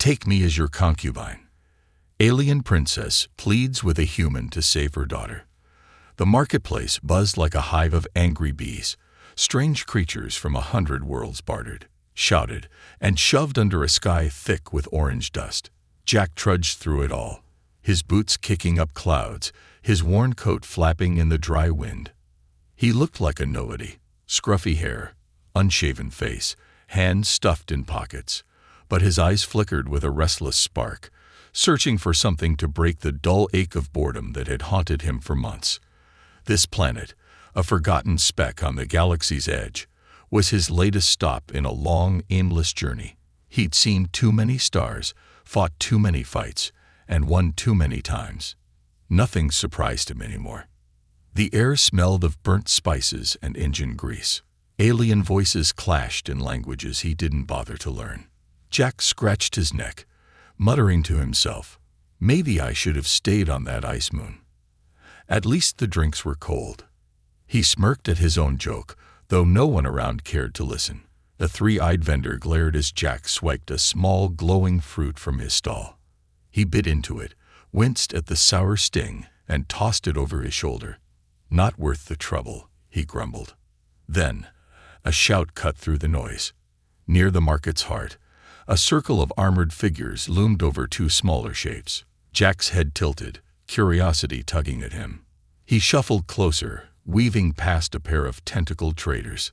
Take me as your concubine. Alien princess pleads with a human to save her daughter. The marketplace buzzed like a hive of angry bees. Strange creatures from 100 worlds bartered, shouted, and shoved under a sky thick with orange dust. Jack trudged through it all, his boots kicking up clouds, his worn coat flapping in the dry wind. He looked like a nobody, scruffy hair, unshaven face, hands stuffed in pockets, but his eyes flickered with a restless spark, searching for something to break the dull ache of boredom that had haunted him for months. This planet, a forgotten speck on the galaxy's edge, was his latest stop in a long, aimless journey. He'd seen too many stars, fought too many fights, and won too many times. Nothing surprised him anymore. The air smelled of burnt spices and engine grease. Alien voices clashed in languages he didn't bother to learn. Jack scratched his neck, muttering to himself, "Maybe I should have stayed on that ice moon." At least the drinks were cold. He smirked at his own joke, though no one around cared to listen. The three-eyed vendor glared as Jack swiped a small, glowing fruit from his stall. He bit into it, winced at the sour sting, and tossed it over his shoulder. "Not worth the trouble," he grumbled. Then, a shout cut through the noise. Near the market's heart, a circle of armored figures loomed over two smaller shapes. Jack's head tilted, curiosity tugging at him. He shuffled closer, weaving past a pair of tentacled traders.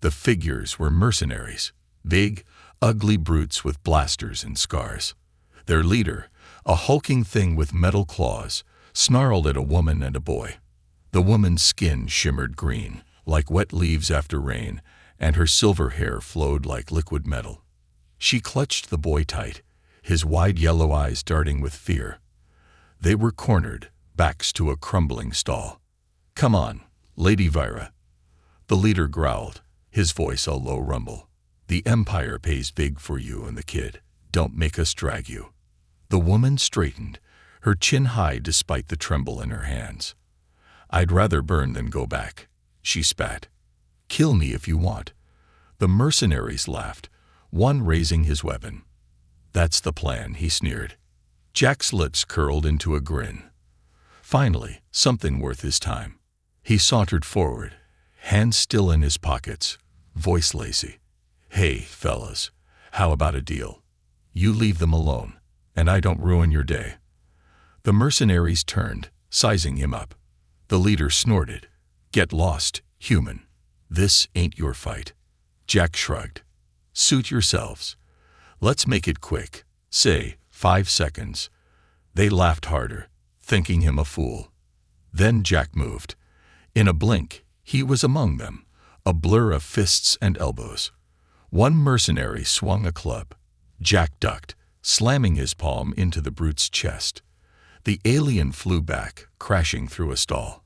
The figures were mercenaries, big, ugly brutes with blasters and scars. Their leader, a hulking thing with metal claws, snarled at a woman and a boy. The woman's skin shimmered green, like wet leaves after rain, and her silver hair flowed like liquid metal. She clutched the boy tight, his wide yellow eyes darting with fear. They were cornered, backs to a crumbling stall. "Come on, Lady Vira." The leader growled, his voice a low rumble. "The Empire pays big for you and the kid. Don't make us drag you." The woman straightened, her chin high despite the tremble in her hands. "I'd rather burn than go back," she spat. "Kill me if you want." The mercenaries laughed, one raising his weapon. "That's the plan," he sneered. Jack's lips curled into a grin. Finally, something worth his time. He sauntered forward, hands still in his pockets, voice lazy. "Hey, fellas, how about a deal? You leave them alone, and I don't ruin your day." The mercenaries turned, sizing him up. The leader snorted, "Get lost, human. This ain't your fight." Jack shrugged. "Suit yourselves. Let's make it quick. Say, 5 seconds." They laughed harder, thinking him a fool. Then Jack moved. In a blink, he was among them, a blur of fists and elbows. One mercenary swung a club. Jack ducked, slamming his palm into the brute's chest. The alien flew back, crashing through a stall.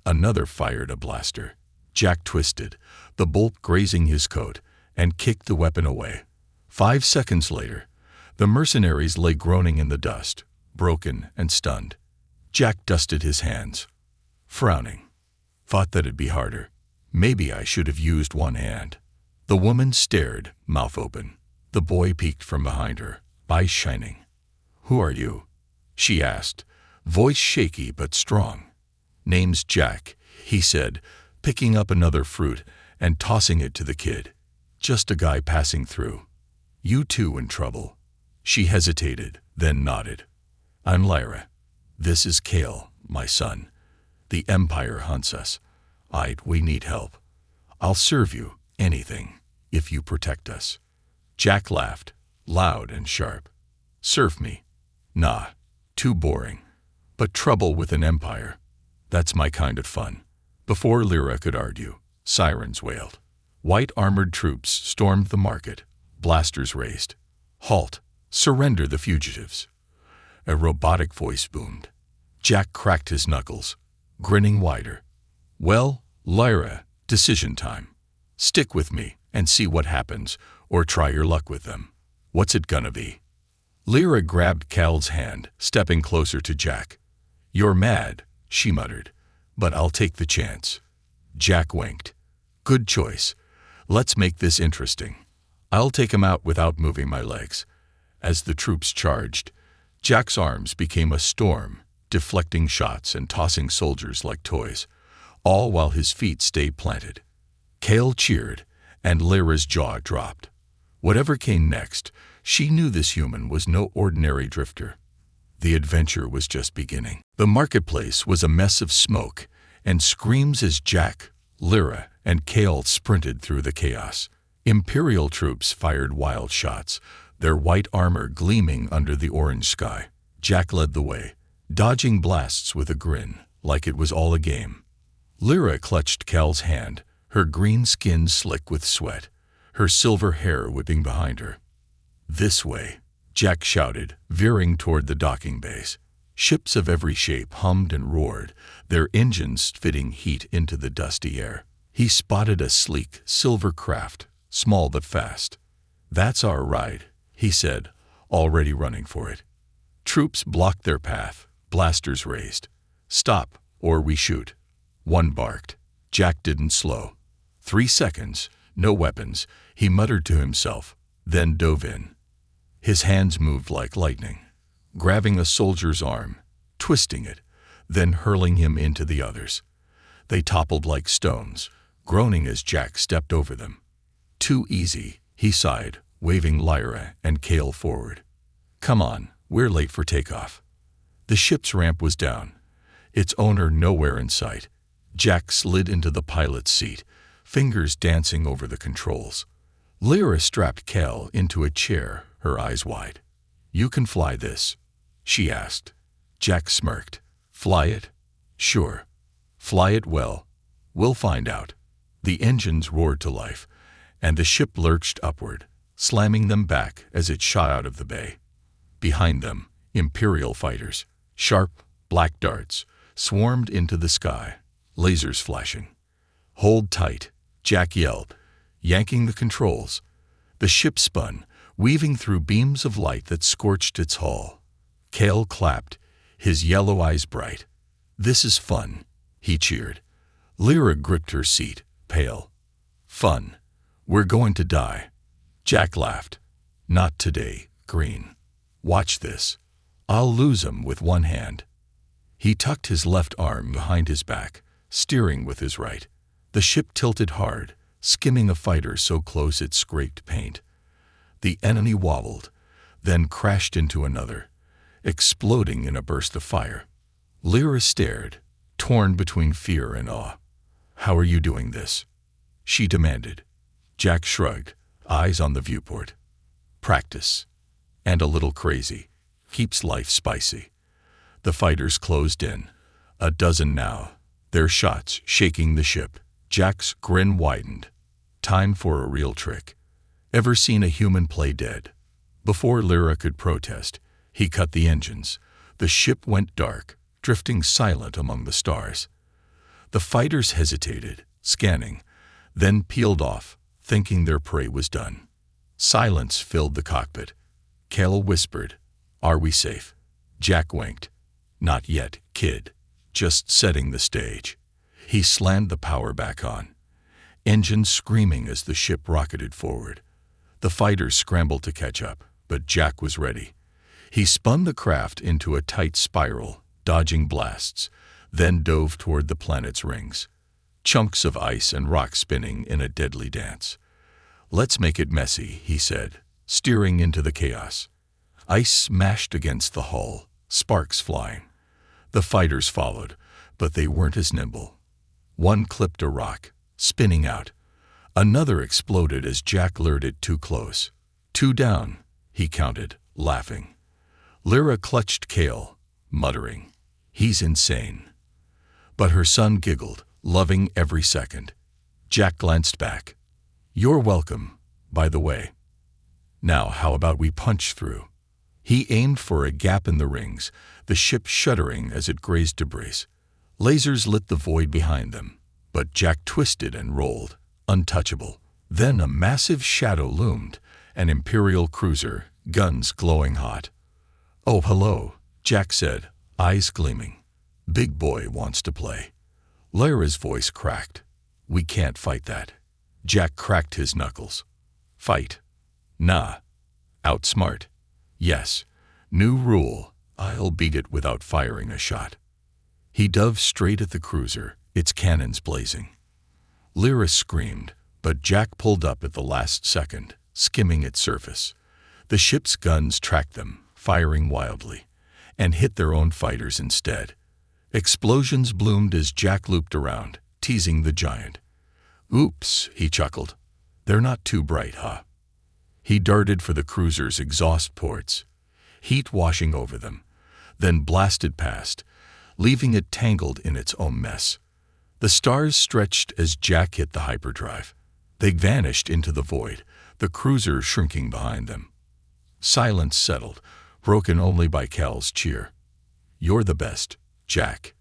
Another fired a blaster. Jack twisted, the bolt grazing his coat, and kicked the weapon away. 5 seconds later, the mercenaries lay groaning in the dust, broken and stunned. Jack dusted his hands, frowning. Thought that'd be harder. Maybe I should have used one hand. The woman stared, mouth open. The boy peeked from behind her, eyes shining. "Who are you?" she asked, voice shaky but strong. "Name's Jack," he said, picking up another fruit and tossing it to the kid. "Just a guy passing through." "You two in trouble?" She hesitated, then nodded. "I'm Lyra. This is Kale, my son. The Empire hunts us. We need help. I'll serve you, anything, if you protect us." Jack laughed, loud and sharp. "Serve me? Nah, too boring. But trouble with an empire, that's my kind of fun." Before Lyra could argue, sirens wailed. White armored troops stormed the market, blasters raised. "Halt! Surrender the fugitives!" A robotic voice boomed. Jack cracked his knuckles, grinning wider. "Well, Lyra, decision time. Stick with me and see what happens, or try your luck with them. What's it gonna be?" Lyra grabbed Cal's hand, stepping closer to Jack. "You're mad," she muttered, "but I'll take the chance." Jack winked. "Good choice. Let's make this interesting. I'll take him out without moving my legs. As the troops charged, Jack's arms became a storm, deflecting shots and tossing soldiers like toys, all while his feet stayed planted. Cale cheered, and Lyra's jaw dropped. Whatever came next, she knew this human was no ordinary drifter. The adventure was just beginning. The marketplace was a mess of smoke and screams as Jack, Lyra, and Cale sprinted through the chaos. Imperial troops fired wild shots, their white armor gleaming under the orange sky. Jack led the way, dodging blasts with a grin, like it was all a game. Lyra clutched Cale's hand, her green skin slick with sweat, her silver hair whipping behind her. "This way," Jack shouted, veering toward the docking bays. Ships of every shape hummed and roared, their engines spitting heat into the dusty air. He spotted a sleek, silver craft, small but fast. "That's our ride," he said, already running for it. Troops blocked their path, blasters raised. "Stop, or we shoot," one barked. Jack didn't slow. 3 seconds, no weapons, he muttered to himself, then dove in. His hands moved like lightning, grabbing a soldier's arm, twisting it, then hurling him into the others. They toppled like stones, groaning as Jack stepped over them. "Too easy," he sighed, waving Lyra and Cale forward. "Come on, we're late for takeoff." The ship's ramp was down, its owner nowhere in sight. Jack slid into the pilot's seat, fingers dancing over the controls. Lyra strapped Cale into a chair, her eyes wide. "You can fly this?" she asked. Jack smirked. "Fly it? Sure. Fly it well. We'll find out." The engines roared to life, and the ship lurched upward, slamming them back as it shot out of the bay. Behind them, Imperial fighters, sharp, black darts, swarmed into the sky, lasers flashing. "Hold tight," Jack yelled, yanking the controls. The ship spun, weaving through beams of light that scorched its hull. Cale clapped, his yellow eyes bright. "This is fun," he cheered. Lyra gripped her seat, pale. "Fun? We're going to die." Jack laughed. "Not today, Green. Watch this. I'll lose 'em with one hand." He tucked his left arm behind his back, steering with his right. The ship tilted hard, skimming a fighter so close it scraped paint. The enemy wobbled, then crashed into another, exploding in a burst of fire. Lyra stared, torn between fear and awe. "How are you doing this?" she demanded. Jack shrugged, eyes on the viewport. "Practice. And a little crazy. Keeps life spicy." The fighters closed in, a dozen now, their shots shaking the ship. Jack's grin widened. Time for a real trick. Ever seen a human play dead? Before Lyra could protest, he cut the engines. The ship went dark, drifting silent among the stars. The fighters hesitated, scanning, then peeled off, thinking their prey was done. Silence filled the cockpit. Cale whispered, "Are we safe?" Jack winked. "Not yet, kid. Just setting the stage." He slammed the power back on, engines screaming as the ship rocketed forward. The fighters scrambled to catch up, but Jack was ready. He spun the craft into a tight spiral, dodging blasts, then dove toward the planet's rings. Chunks of ice and rock spinning in a deadly dance. "Let's make it messy," he said, steering into the chaos. Ice smashed against the hull, sparks flying. The fighters followed, but they weren't as nimble. One clipped a rock, spinning out. Another exploded as Jack lured it too close. 2 down, he counted, laughing. Lyra clutched Cale, muttering, "He's insane." But her son giggled, loving every second. Jack glanced back. "You're welcome, by the way. Now how about we punch through?" He aimed for a gap in the rings, the ship shuddering as it grazed debris. Lasers lit the void behind them, but Jack twisted and rolled, untouchable. Then a massive shadow loomed, an Imperial cruiser, guns glowing hot. "Oh, hello," Jack said, eyes gleaming. "Big boy wants to play." Lyra's voice cracked. "We can't fight that." Jack cracked his knuckles. "Fight? Nah. Outsmart. Yes. New rule. I'll beat it without firing a shot. He dove straight at the cruiser, its cannons blazing. Lyra screamed, but Jack pulled up at the last second, skimming its surface. The ship's guns tracked them, firing wildly, and hit their own fighters instead. Explosions bloomed as Jack looped around, teasing the giant. Oops, he chuckled. They're not too bright, huh? He darted for the cruiser's exhaust ports, heat washing over them, then blasted past, leaving it tangled in its own mess. The stars stretched as Jack hit the hyperdrive. They vanished into the void, the cruiser shrinking behind them. Silence settled, broken only by Cal's cheer. You're the best, Jack.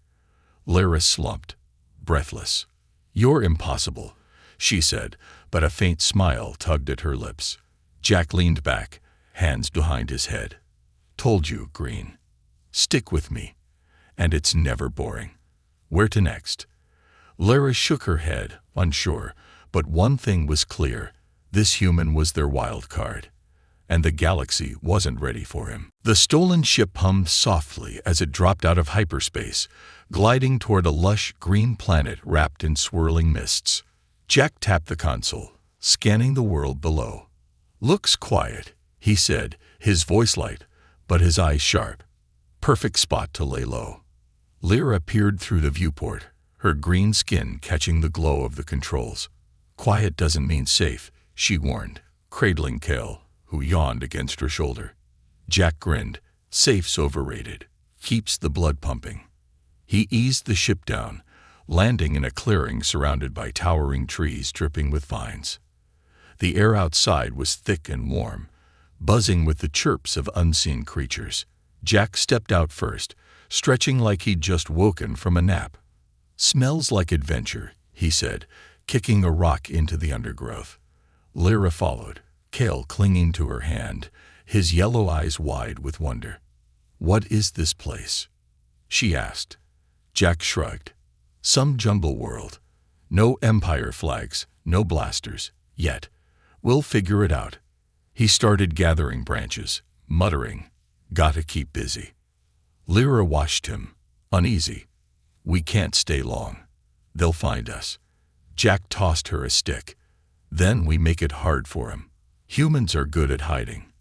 Lyra slumped, breathless. You're impossible, she said, but a faint smile tugged at her lips. Jack leaned back, hands behind his head. Told you, Green. Stick with me. And it's never boring. Where to next? Lyra shook her head, unsure, but one thing was clear. This human was their wild card. And the galaxy wasn't ready for him. The stolen ship hummed softly as it dropped out of hyperspace, gliding toward a lush green planet wrapped in swirling mists. Jack tapped the console, scanning the world below. Looks quiet, he said, his voice light, but his eyes sharp. Perfect spot to lay low. Lyra peered through the viewport, her green skin catching the glow of the controls. Quiet doesn't mean safe, she warned, cradling Cal, who yawned against her shoulder. Jack grinned. Safe's overrated. Keeps the blood pumping. He eased the ship down, landing in a clearing surrounded by towering trees dripping with vines. The air outside was thick and warm, buzzing with the chirps of unseen creatures. Jack stepped out first, stretching like he'd just woken from a nap. Smells like adventure, he said, kicking a rock into the undergrowth. Lyra followed, Cal clinging to her hand, his yellow eyes wide with wonder. What is this place? She asked. Jack shrugged. Some jungle world. No Empire flags, no blasters, yet. We'll figure it out. He started gathering branches, muttering, Gotta keep busy. Lyra watched him, uneasy. We can't stay long. They'll find us. Jack tossed her a stick. Then we make it hard for him. Humans are good at hiding.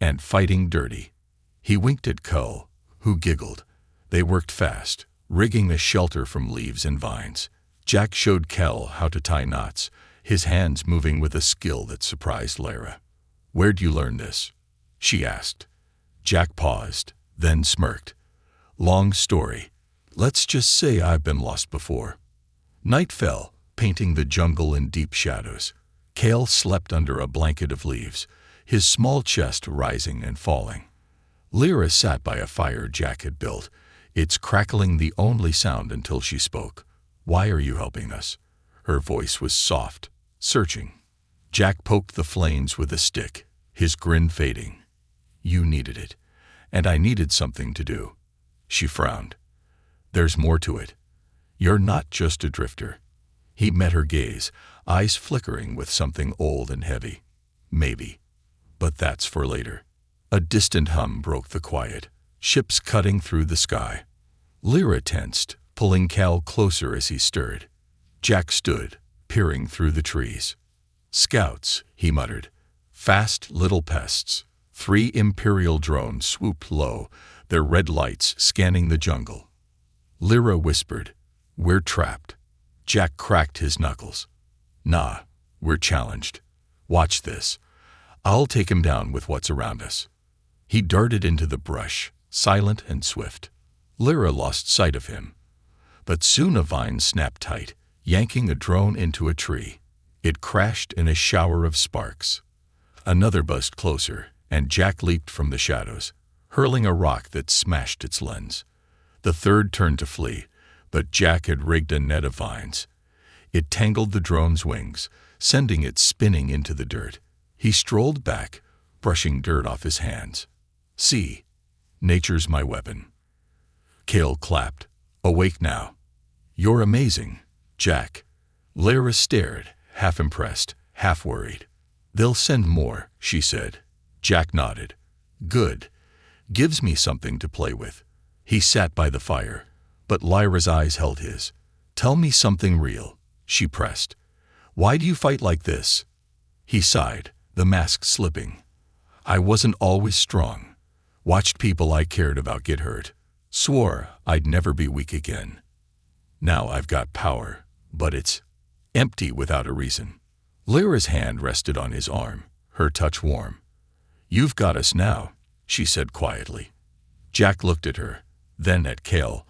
And fighting dirty. He winked at Cull, who giggled. They worked fast, rigging a shelter from leaves and vines. Jack showed Cal how to tie knots, his hands moving with a skill that surprised Lyra. Where'd you learn this? She asked. Jack paused, then smirked. Long story. Let's just say I've been lost before. Night fell, painting the jungle in deep shadows. Cal slept under a blanket of leaves, his small chest rising and falling. Lyra sat by a fire Jack had built, its crackling the only sound until she spoke. Why are you helping us? Her voice was soft, searching. Jack poked the flames with a stick, his grin fading. You needed it, and I needed something to do. She frowned. There's more to it. You're not just a drifter. He met her gaze, eyes flickering with something old and heavy. Maybe. But that's for later. A distant hum broke the quiet, ships cutting through the sky. Lyra tensed, pulling Cal closer as he stirred. Jack stood, peering through the trees. Scouts, he muttered. Fast little pests. 3 Imperial drones swooped low, their red lights scanning the jungle. Lyra whispered, We're trapped. Jack cracked his knuckles. Nah, we're challenged. Watch this. I'll take him down with what's around us. He darted into the brush, silent and swift. Lyra lost sight of him. But soon a vine snapped tight, yanking a drone into a tree. It crashed in a shower of sparks. Another buzzed closer, and Jack leaped from the shadows, hurling a rock that smashed its lens. The third turned to flee, but Jack had rigged a net of vines. It tangled the drone's wings, sending it spinning into the dirt. He strolled back, brushing dirt off his hands. See, nature's my weapon. Cal clapped. Awake now. You're amazing, Jack. Lyra stared, half impressed, half worried. They'll send more, she said. Jack nodded. Good. Gives me something to play with. He sat by the fire, but Lyra's eyes held his. Tell me something real, she pressed. Why do you fight like this? He sighed, the mask slipping. I wasn't always strong. Watched people I cared about get hurt. Swore I'd never be weak again. Now I've got power, but it's empty without a reason. Lyra's hand rested on his arm, her touch warm. You've got us now, she said quietly. Jack looked at her, then at Cale,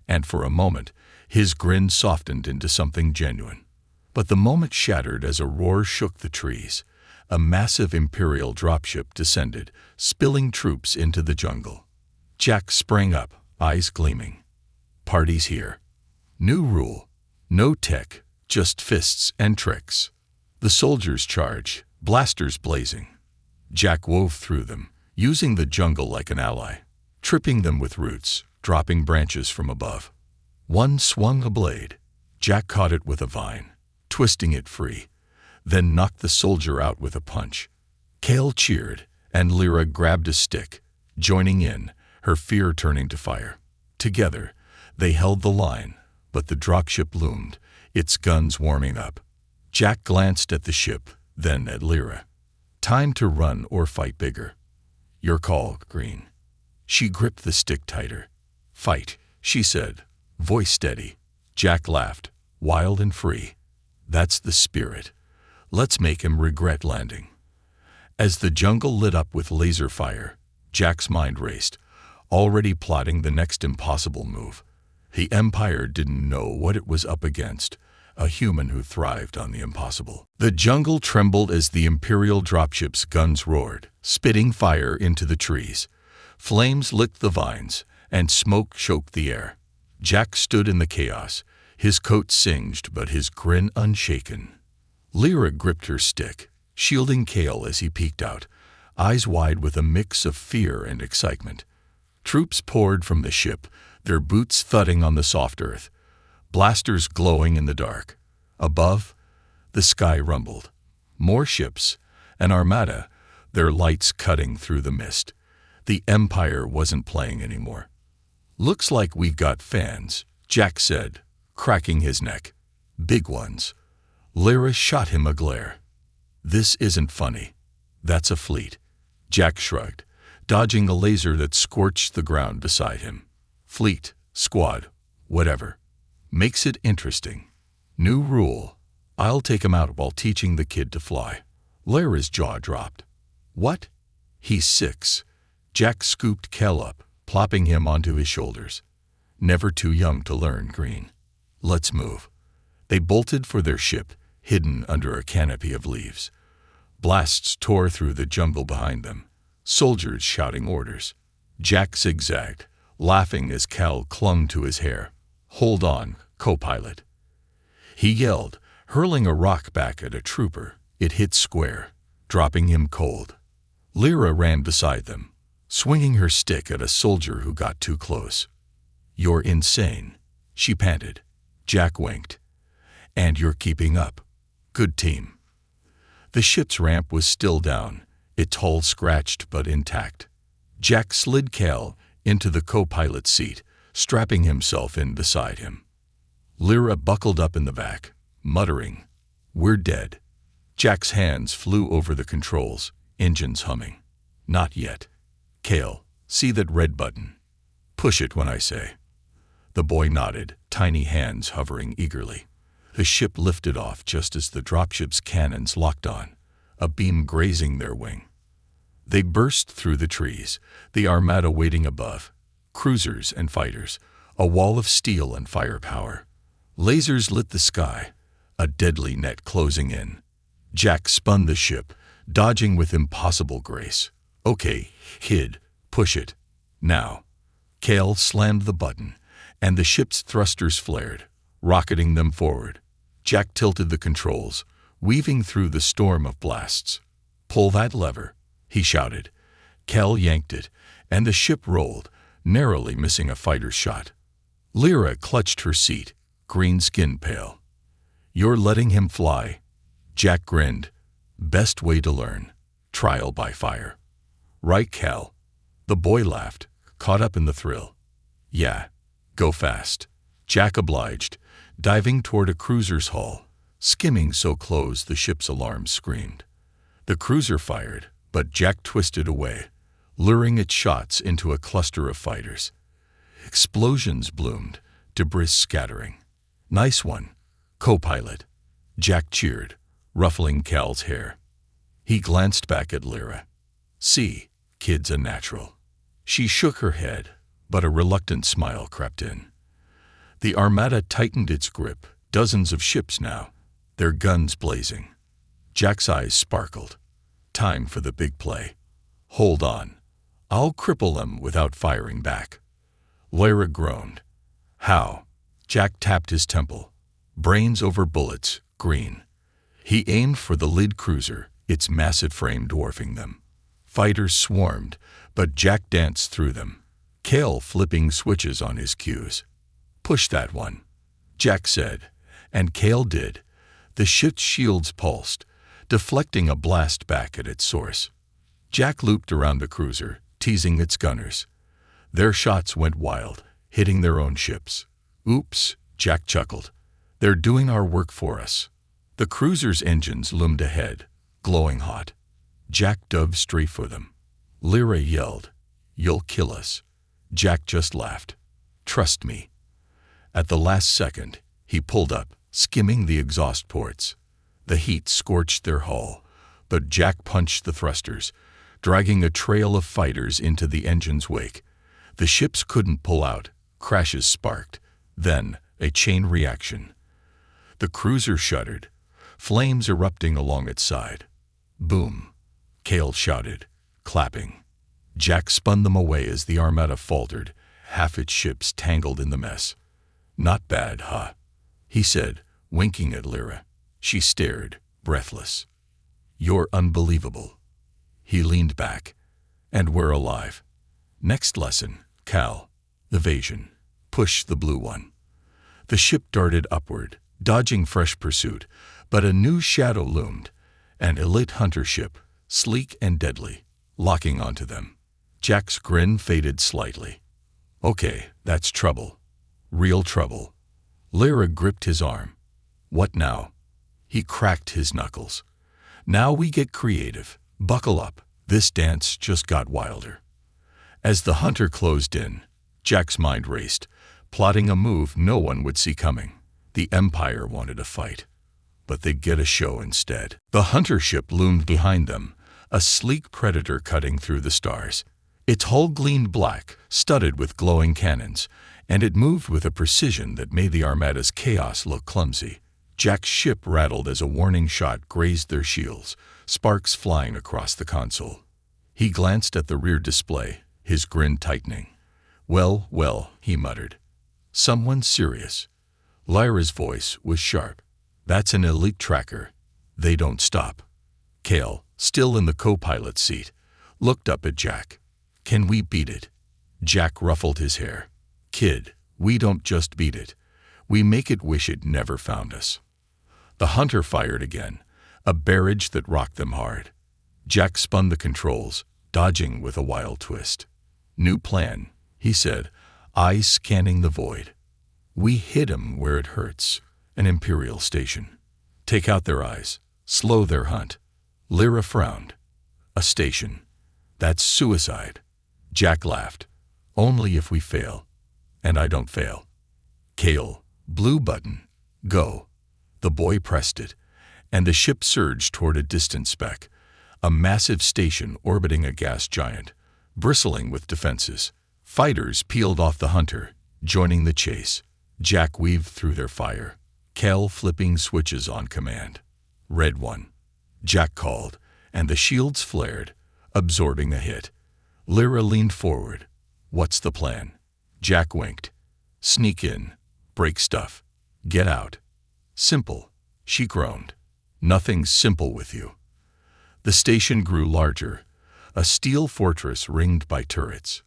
and for a moment, his grin softened into something genuine. But the moment shattered as a roar shook the trees. A massive Imperial dropship descended, spilling troops into the jungle. Jack sprang up, eyes gleaming. Party's here. New rule. No tech, just fists and tricks. The soldiers charge, blasters blazing. Jack wove through them, using the jungle like an ally, tripping them with roots, dropping branches from above. One swung a blade. Jack caught it with a vine, twisting it free, then knocked the soldier out with a punch. Cale cheered, and Lyra grabbed a stick, joining in, her fear turning to fire. Together, they held the line, but the dropship loomed, its guns warming up. Jack glanced at the ship, then at Lyra. Time to run or fight bigger. Your call, Green. She gripped the stick tighter. Fight, she said, voice steady. Jack laughed, wild and free. That's the spirit. Let's make him regret landing. As the jungle lit up with laser fire, Jack's mind raced, already plotting the next impossible move. The Empire didn't know what it was up against, a human who thrived on the impossible. The jungle trembled as the Imperial dropship's guns roared, spitting fire into the trees. Flames licked the vines, and smoke choked the air. Jack stood in the chaos, his coat singed but his grin unshaken. Lyra gripped her stick, shielding Cale as he peeked out, eyes wide with a mix of fear and excitement. Troops poured from the ship, their boots thudding on the soft earth, blasters glowing in the dark. Above, the sky rumbled. More ships, an armada, their lights cutting through the mist. The Empire wasn't playing anymore. Looks like we've got fans, Jack said, cracking his neck. Big ones. Lyra shot him a glare. This isn't funny. That's a fleet. Jack shrugged, dodging a laser that scorched the ground beside him. Fleet, squad, whatever. Makes it interesting. New rule. I'll take him out while teaching the kid to fly. Lyra's jaw dropped. What? He's 6. Jack scooped Cale up, plopping him onto his shoulders. Never too young to learn, Green. Let's move. They bolted for their ship, hidden under a canopy of leaves. Blasts tore through the jungle behind them, soldiers shouting orders. Jack zigzagged, laughing as Cale clung to his hair. Hold on, co-pilot. He yelled, hurling a rock back at a trooper. It hit square, dropping him cold. Lyra ran beside them, swinging her stick at a soldier who got too close. You're insane, she panted. Jack winked. And you're keeping up. Good team. The ship's ramp was still down, its hull scratched but intact. Jack slid Cale into the co-pilot's seat, strapping himself in beside him. Lyra buckled up in the back, muttering, "We're dead." Jack's hands flew over the controls, engines humming. Not yet. Cale, see that red button? Push it when I say. The boy nodded, tiny hands hovering eagerly. The ship lifted off just as the dropship's cannons locked on, a beam grazing their wing. They burst through the trees, the armada waiting above, cruisers and fighters, a wall of steel and firepower. Lasers lit the sky, a deadly net closing in. Jack spun the ship, dodging with impossible grace. Okay, kid, push it. Now. Cale slammed the button, and the ship's thrusters flared, rocketing them forward. Jack tilted the controls, weaving through the storm of blasts. Pull that lever, he shouted. Cale yanked it, and the ship rolled, narrowly missing a fighter's shot. Lyra clutched her seat, green skin pale. You're letting him fly? Jack grinned. Best way to learn. Trial by fire. Right, Cale, The boy laughed, caught up in the thrill. Yeah, go fast. Jack obliged, diving toward a cruiser's hull, skimming so close the ship's alarms screamed. The cruiser fired, but Jack twisted away, luring its shots into a cluster of fighters. Explosions bloomed, debris scattering. Nice one, co-pilot. Jack cheered, ruffling Cal's hair. He glanced back at Lyra. See, kid's a natural. She shook her head, but a reluctant smile crept in. The Armada tightened its grip, dozens of ships now, their guns blazing. Jack's eyes sparkled. Time for the big play. Hold on. I'll cripple them without firing back. Lyra groaned. How? Jack tapped his temple. Brains over bullets, green. He aimed for the lead cruiser, its massive frame dwarfing them. Fighters swarmed, but Jack danced through them, Cal flipping switches on his cues. Push that one, Jack said, and Cal did. The ship's shields pulsed, deflecting a blast back at its source. Jack looped around the cruiser, teasing its gunners. Their shots went wild, hitting their own ships. Oops, Jack chuckled. They're doing our work for us. The cruiser's engines loomed ahead, glowing hot. Jack dove straight for them. Lyra yelled, "You'll kill us." Jack just laughed. "Trust me." At the last second, he pulled up, skimming the exhaust ports. The heat scorched their hull, but Jack punched the thrusters, dragging a trail of fighters into the engine's wake. The ships couldn't pull out. Crashes sparked. Then, a chain reaction. The cruiser shuddered, flames erupting along its side. Boom, Cal shouted, clapping. Jack spun them away as the Armada faltered, half its ships tangled in the mess. "Not bad, huh?" he said, winking at Lyra. She stared, breathless. "You're unbelievable." He leaned back. "And we're alive." Next lesson, Cal. Evasion. Push the blue one. The ship darted upward, dodging fresh pursuit, but a new shadow loomed, an elite hunter ship, sleek and deadly, locking onto them. Jack's grin faded slightly. "Okay, that's trouble. Real trouble." Lyra gripped his arm. "What now?" He cracked his knuckles. "Now we get creative. Buckle up. This dance just got wilder." As the hunter closed in, Jack's mind raced, plotting a move no one would see coming. The Empire wanted a fight, but they'd get a show instead. The hunter ship loomed behind them, a sleek predator cutting through the stars. Its hull gleamed black, studded with glowing cannons, and it moved with a precision that made the Armada's chaos look clumsy. Jack's ship rattled as a warning shot grazed their shields, sparks flying across the console. He glanced at the rear display, his grin tightening. Well, well, he muttered. "Someone serious." Lyra's voice was sharp. "That's an elite tracker. They don't stop." Cal, still in the co-pilot's seat, looked up at Jack. "Can we beat it?" Jack ruffled his hair. "Kid, we don't just beat it. We make it wish it never found us." The hunter fired again, a barrage that rocked them hard. Jack spun the controls, dodging with a wild twist. "New plan," he said, eyes scanning the void. "We hit 'em where it hurts, an Imperial station. Take out their eyes, slow their hunt." Lyra frowned. "A station. That's suicide." Jack laughed. "Only if we fail. And I don't fail." Cal, blue button, go. The boy pressed it, and the ship surged toward a distant speck, a massive station orbiting a gas giant, bristling with defenses. Fighters peeled off the hunter, joining the chase. Jack weaved through their fire, Cal flipping switches on command. "Red one," Jack called, and the shields flared, absorbing a hit. Lyra leaned forward. "What's the plan?" Jack winked. "Sneak in, break stuff, get out." "Simple," she groaned. "Nothing's simple with you." The station grew larger, a steel fortress ringed by turrets.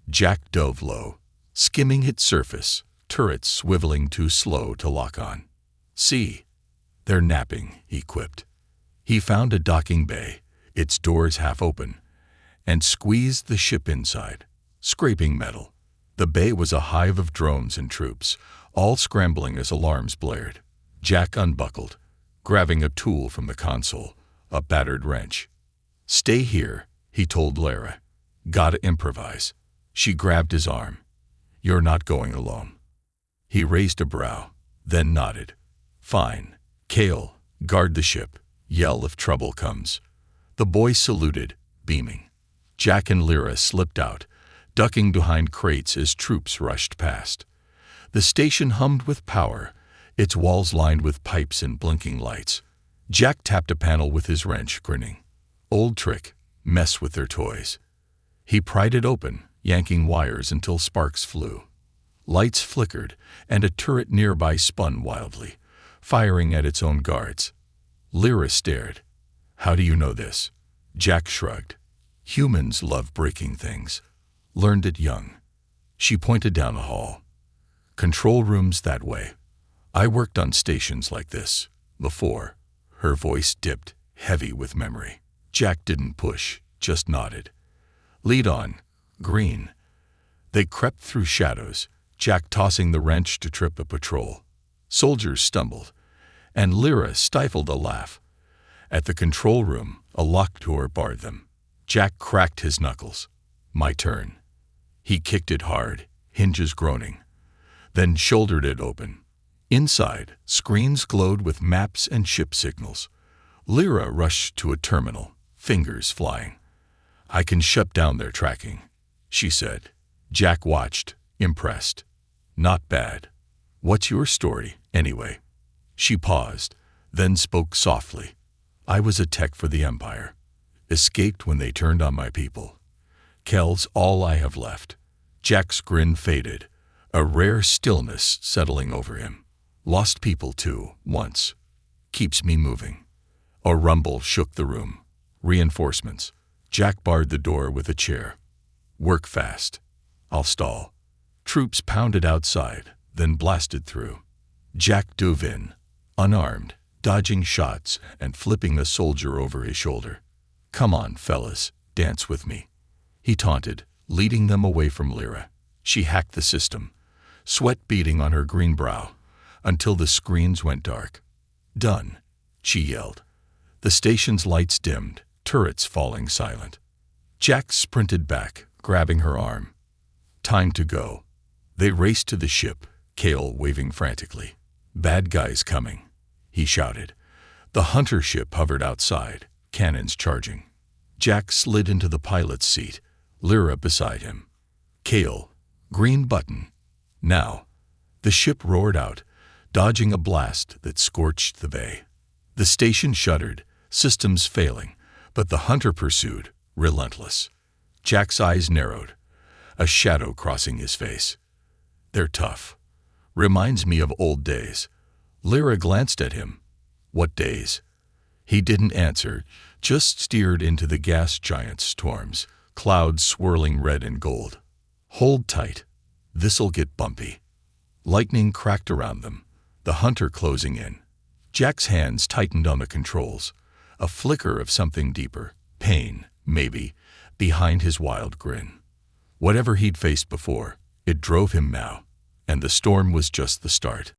Jack dove low, skimming its surface, turrets swiveling too slow to lock on. "See, they're napping," he quipped. He found a docking bay, its doors half open, and squeezed the ship inside, scraping metal. The bay was a hive of drones and troops, all scrambling as alarms blared. Jack unbuckled, grabbing a tool from the console, a battered wrench. "Stay here," he told Lara. "Gotta improvise." She grabbed his arm. "You're not going alone." He raised a brow, then nodded. "Fine. Kale, guard the ship. Yell if trouble comes." The boy saluted, beaming. Jack and Lyra slipped out, ducking behind crates as troops rushed past. The station hummed with power, its walls lined with pipes and blinking lights. Jack tapped a panel with his wrench, grinning. Old trick, mess with their toys. He pried it open, yanking wires until sparks flew. Lights flickered, and a turret nearby spun wildly, firing at its own guards. Lyra stared. "How do you know this?" Jack shrugged. "Humans love breaking things. Learned it young." She pointed down the hall. "Control rooms that way. I worked on stations like this before." Her voice dipped, heavy with memory. Jack didn't push, just nodded. "Lead on, Green." They crept through shadows, Jack tossing the wrench to trip a patrol. Soldiers stumbled, and Lyra stifled a laugh. At the control room, a locked door barred them. Jack cracked his knuckles. "My turn." He kicked it hard, hinges groaning, then shouldered it open. Inside, screens glowed with maps and ship signals. Lyra rushed to a terminal, fingers flying. "I can shut down their tracking," she said. Jack watched, impressed. "Not bad. What's your story, anyway?" She paused, then spoke softly. "I was a tech for the Empire. Escaped when they turned on my people. Kel's all I have left." Jack's grin faded, a rare stillness settling over him. "Lost people too, once. Keeps me moving." A rumble shook the room. Reinforcements. Jack barred the door with a chair. "Work fast. I'll stall." Troops pounded outside, then blasted through. Jack dove in, unarmed, dodging shots and flipping a soldier over his shoulder. "Come on, fellas, dance with me." He taunted, leading them away from Lyra. She hacked the system, sweat beading on her green brow, until the screens went dark. "Done," she yelled. The station's lights dimmed, turrets falling silent. Jack sprinted back, grabbing her arm. "Time to go." They raced to the ship, Kale waving frantically. "Bad guys coming," he shouted. The hunter ship hovered outside, cannons charging. Jack slid into the pilot's seat, Lyra beside him. "Kale, green button. Now." The ship roared out, dodging a blast that scorched the bay. The station shuddered, systems failing, but the hunter pursued, relentless. Jack's eyes narrowed, a shadow crossing his face. "They're tough. Reminds me of old days." Lyra glanced at him. "What days?" He didn't answer, just steered into the gas giant's storms, clouds swirling red and gold. "Hold tight. This'll get bumpy." Lightning cracked around them, the hunter closing in. Jack's hands tightened on the controls, a flicker of something deeper, pain, maybe, behind his wild grin. Whatever he'd faced before, it drove him now, and the storm was just the start.